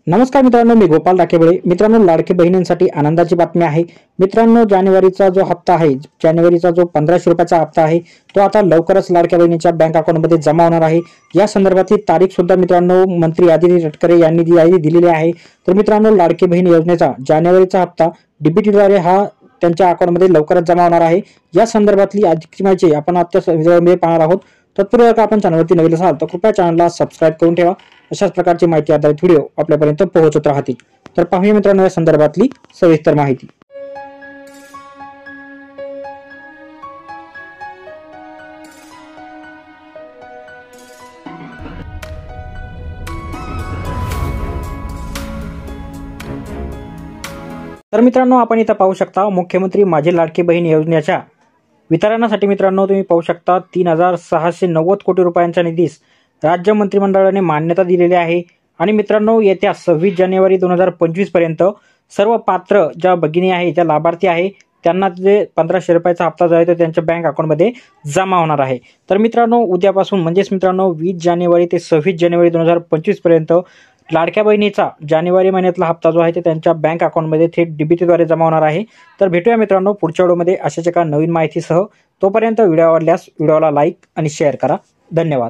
नमस्कार मित्रांनो, मी गोपाल राखेबळे. मित्रांनो, लाडकी बहिणींसाठी आनंदाची बातमी आहे. मित्रांनो, जानेवारीचा जो हप्ता आहे, जानेवारीचा जो 1500 रुपयाचा हप्ता आहे, तो आता लवकरच लाडक्या बहिणीच्या बँक अकाउंटमध्ये जमा होणार आहे. या संदर्भातली तारीख सुद्धा मित्रांनो मंत्री आदिती तटकरे यांनी दिलेली आहे. तर मित्रांनो, लाडकी बहीण योजनेचा जानेवारीचा हप्ता डीबीटीद्वारे हा त्यांच्या अकाउंटमध्ये लवकरच जमा होणार आहे. या संदर्भातली अधिक माहिती आपण आजच्या व्हिडिओमध्ये पाहणार आहोत. तत्पूर्वी जर आपण चॅनलवरती नवीन असाल तर कृपया चॅनलला सबस्क्राईब करून ठेवा. अशाच प्रकारची माहिती आधारित व्हिडिओ आपल्यापर्यंत पोहोचत राहतील. तर पाहूया मित्रांनो या संदर्भातली सविस्तर माहिती. तर मित्रांनो, आपण इथं पाहू शकता मुख्यमंत्री माझी लाडकी बहीण योजनेच्या वितरणासाठी मित्रांनो तुम्ही पाहू शकता 3690 कोटी रुपयांच्या निधीस राज्य मंत्रिमंडळाने मान्यता दिलेली आहे. आणि मित्रांनो, येत्या 26 जानेवारी 2025 पर्यंत सर्व पात्र ज्या भगिनी आहे, ज्या लाभार्थी आहे, त्यांना जे 1500 रुपयाचा हप्ता जो आहे तो त्यांच्या बँक अकाउंटमध्ये जमा होणार आहे. तर मित्रांनो, उद्यापासून म्हणजेच मित्रांनो 20 जानेवारी ते 26 जानेवारी 2025 पर्यंत लाडक्या बहिणीचा जानेवारी महिन्यातला हप्ता जो आहे ते त्यांच्या बँक अकाउंटमध्ये थेट डीबीटीद्वारे जमा होणार आहे. तर भेटूया मित्रांनो पुढच्या व्हिडिओमध्ये अशाच एका नवीन माहितीसह. तोपर्यंत व्हिडिओ आवडल्यास व्हिडिओला लाईक आणि शेअर करा. धन्यवाद.